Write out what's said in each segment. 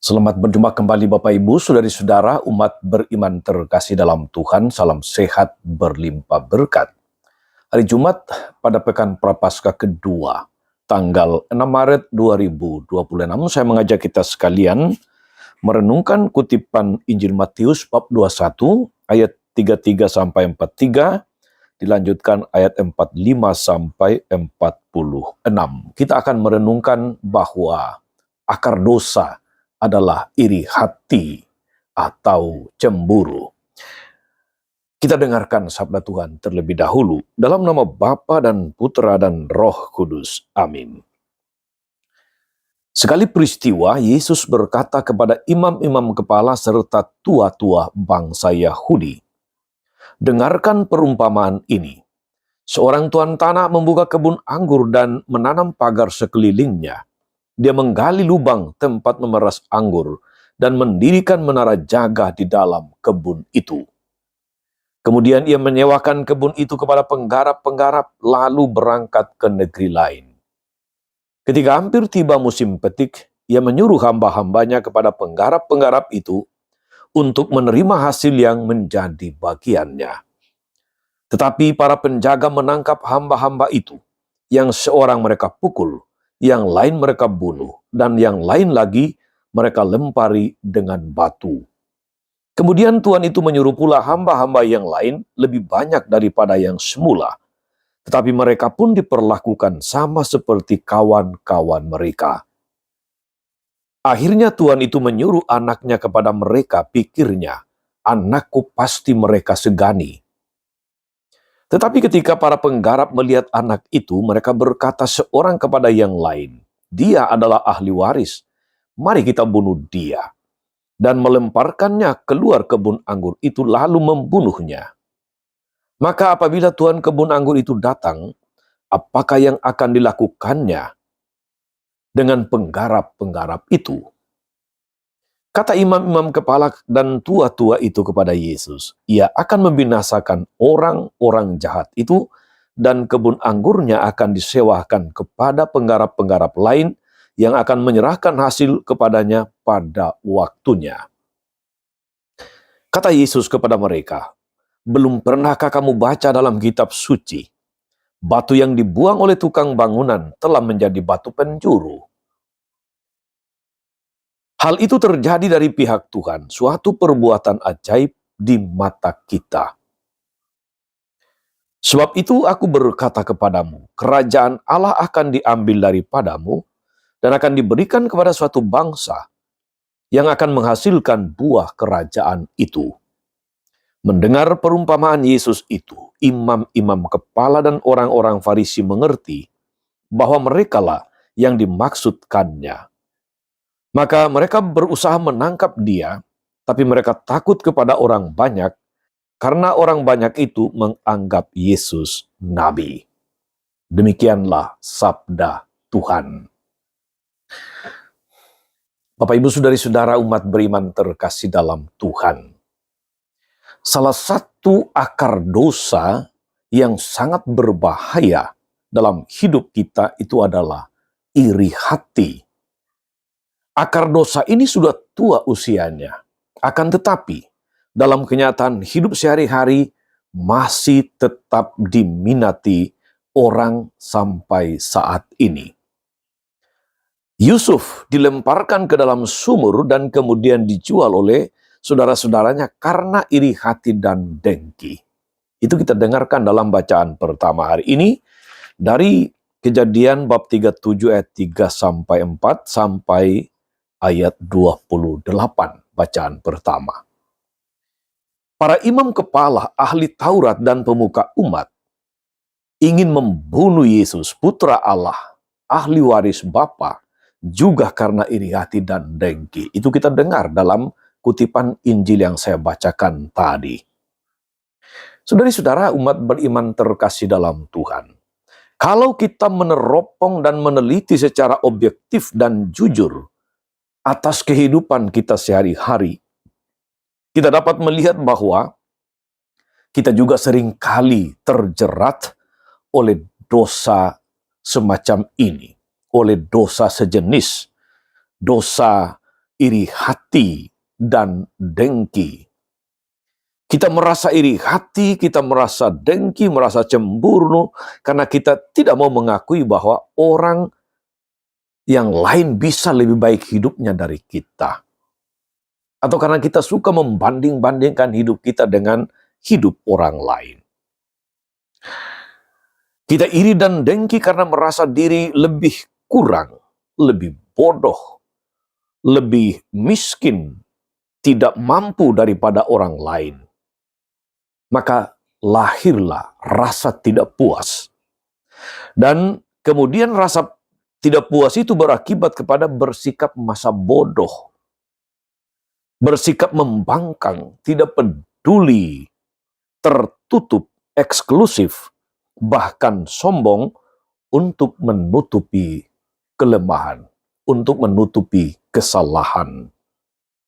Selamat berjumpa kembali Bapak Ibu, saudari-saudara, umat beriman terkasih dalam Tuhan, salam sehat berlimpah berkat. Hari Jumat pada pekan Prapaskah kedua, tanggal 6 Maret 2026, saya mengajak kita sekalian merenungkan kutipan Injil Matius bab 21 ayat 33 sampai 43, dilanjutkan ayat 45 sampai 46. Kita akan merenungkan bahwa akar dosa adalah iri hati atau cemburu. Kita dengarkan sabda Tuhan terlebih dahulu dalam nama Bapa dan Putra dan Roh Kudus. Amin. Sekali peristiwa, Yesus berkata kepada imam-imam kepala serta tua-tua bangsa Yahudi, "Dengarkan perumpamaan ini. Seorang tuan tanah membuka kebun anggur dan menanam pagar sekelilingnya. Dia menggali lubang tempat memeras anggur dan mendirikan menara jaga di dalam kebun itu. Kemudian ia menyewakan kebun itu kepada penggarap-penggarap lalu berangkat ke negeri lain. Ketika hampir tiba musim petik, ia menyuruh hamba-hambanya kepada penggarap-penggarap itu untuk menerima hasil yang menjadi bagiannya. Tetapi para penjaga menangkap hamba-hamba itu, yang seorang mereka pukul, yang lain mereka bunuh, dan yang lain lagi mereka lempari dengan batu. Kemudian Tuhan itu menyuruh pula hamba-hamba yang lain lebih banyak daripada yang semula. Tetapi mereka pun diperlakukan sama seperti kawan-kawan mereka. Akhirnya Tuhan itu menyuruh anaknya kepada mereka, pikirnya, anakku pasti mereka segani. Tetapi ketika para penggarap melihat anak itu, mereka berkata seorang kepada yang lain, dia adalah ahli waris, mari kita bunuh dia. Dan melemparkannya keluar kebun anggur itu lalu membunuhnya. Maka apabila tuan kebun anggur itu datang, apakah yang akan dilakukannya dengan penggarap-penggarap itu? Kata imam-imam kepala dan tua-tua itu kepada Yesus, ia akan membinasakan orang-orang jahat itu dan kebun anggurnya akan disewakan kepada penggarap-penggarap lain yang akan menyerahkan hasil kepadanya pada waktunya. Kata Yesus kepada mereka, belum pernahkah kamu baca dalam kitab suci, batu yang dibuang oleh tukang bangunan telah menjadi batu penjuru? Hal itu terjadi dari pihak Tuhan, suatu perbuatan ajaib di mata kita. Sebab itu aku berkata kepadamu, kerajaan Allah akan diambil daripadamu dan akan diberikan kepada suatu bangsa yang akan menghasilkan buah kerajaan itu. Mendengar perumpamaan Yesus itu, imam-imam kepala dan orang-orang Farisi mengerti bahwa merekalah yang dimaksudkannya. Maka mereka berusaha menangkap dia, tapi mereka takut kepada orang banyak, karena orang banyak itu menganggap Yesus nabi. Demikianlah sabda Tuhan. Bapak, Ibu, saudari-saudara umat beriman terkasih dalam Tuhan. Salah satu akar dosa yang sangat berbahaya dalam hidup kita itu adalah iri hati. Akar dosa ini sudah tua usianya, akan tetapi dalam kenyataan hidup sehari-hari masih tetap diminati orang sampai saat ini. Yusuf dilemparkan ke dalam sumur dan kemudian dijual oleh saudara-saudaranya karena iri hati dan dengki. Itu kita dengarkan dalam bacaan pertama hari ini dari Kejadian bab 37 ayat 3 sampai 4 sampai ayat 28, bacaan pertama. Para imam kepala, ahli Taurat dan pemuka umat ingin membunuh Yesus, putra Allah, ahli waris Bapa, juga karena iri hati dan dengki. Itu kita dengar dalam kutipan Injil yang saya bacakan tadi. Saudari-saudara umat beriman terkasih dalam Tuhan, kalau kita meneropong dan meneliti secara objektif dan jujur atas kehidupan kita sehari-hari, kita dapat melihat bahwa kita juga seringkali terjerat oleh dosa semacam ini, oleh dosa sejenis, dosa iri hati dan dengki. Kita merasa iri hati, kita merasa dengki, merasa cemburu, karena kita tidak mau mengakui bahwa orang yang lain bisa lebih baik hidupnya dari kita. Atau karena kita suka membanding-bandingkan hidup kita dengan hidup orang lain. Kita iri dan dengki karena merasa diri lebih kurang, lebih bodoh, lebih miskin, tidak mampu daripada orang lain. Maka lahirlah rasa tidak puas. Dan kemudian rasa tidak puas itu berakibat kepada bersikap masa bodoh. Bersikap membangkang, tidak peduli, tertutup, eksklusif, bahkan sombong untuk menutupi kelemahan, untuk menutupi kesalahan.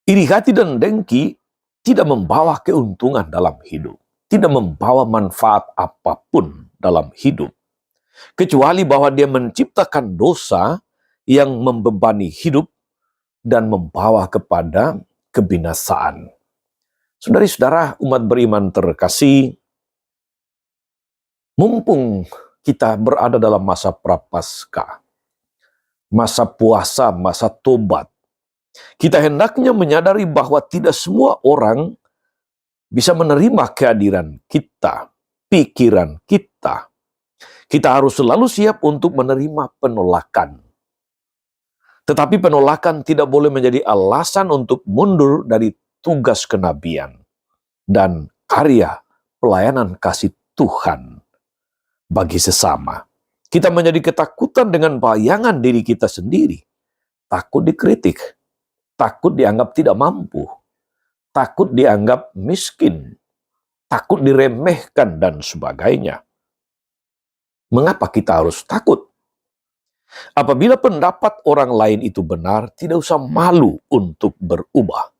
Iri hati dan dengki tidak membawa keuntungan dalam hidup. Tidak membawa manfaat apapun dalam hidup. Kecuali bahwa dia menciptakan dosa yang membebani hidup dan membawa kepada kebinasaan. Saudara-saudara umat beriman terkasih, mumpung kita berada dalam masa prapaskah, masa puasa, masa tobat, kita hendaknya menyadari bahwa tidak semua orang bisa menerima kehadiran kita, pikiran kita. Kita harus selalu siap untuk menerima penolakan. Tetapi penolakan tidak boleh menjadi alasan untuk mundur dari tugas kenabian dan karya pelayanan kasih Tuhan bagi sesama. Kita menjadi ketakutan dengan bayangan diri kita sendiri. Takut dikritik, takut dianggap tidak mampu, takut dianggap miskin, takut diremehkan, dan sebagainya. Mengapa kita harus takut? Apabila pendapat orang lain itu benar, tidak usah malu untuk berubah.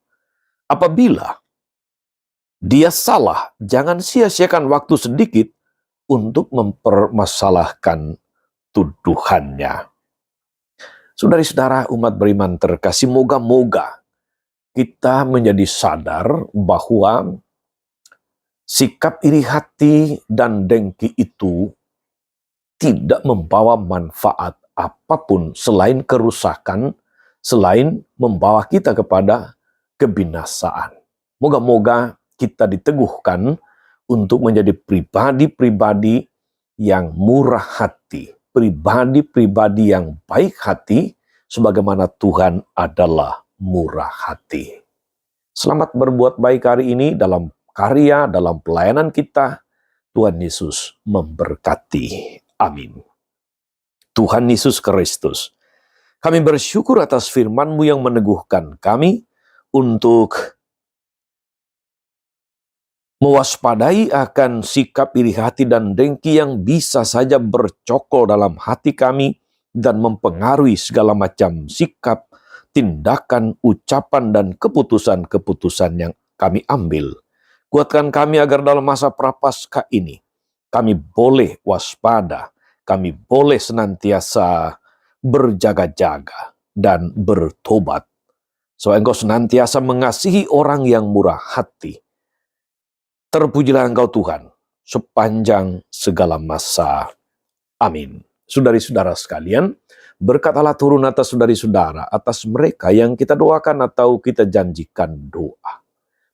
Apabila dia salah, jangan sia-siakan waktu sedikit untuk mempermasalahkan tuduhannya. Saudara-saudara umat beriman terkasih, moga-moga kita menjadi sadar bahwa sikap iri hati dan dengki itu tidak membawa manfaat apapun selain kerusakan, selain membawa kita kepada kebinasaan. Moga-moga kita diteguhkan untuk menjadi pribadi-pribadi yang murah hati, pribadi-pribadi yang baik hati, sebagaimana Tuhan adalah murah hati. Selamat berbuat baik hari ini dalam karya, dalam pelayanan kita. Tuhan Yesus memberkati. Amin. Tuhan Yesus Kristus, kami bersyukur atas firman-Mu yang meneguhkan kami untuk mewaspadai akan sikap iri hati dan dengki yang bisa saja bercokol dalam hati kami dan mempengaruhi segala macam sikap, tindakan, ucapan, dan keputusan-keputusan yang kami ambil. Kuatkan kami agar dalam masa prapaskah ini, kami boleh waspada, kami boleh senantiasa berjaga-jaga dan bertobat. Supaya Engkau senantiasa mengasihi orang yang murah hati. Terpujilah Engkau Tuhan sepanjang segala masa. Amin. Saudari-saudara sekalian, berkat Allah turun atas saudari-saudara, atas mereka yang kita doakan atau kita janjikan doa.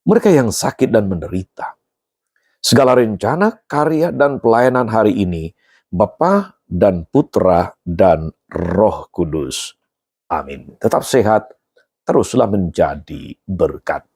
Mereka yang sakit dan menderita. Segala rencana, karya, dan pelayanan hari ini, Bapa dan Putra dan Roh Kudus. Amin. Tetap sehat, teruslah menjadi berkat.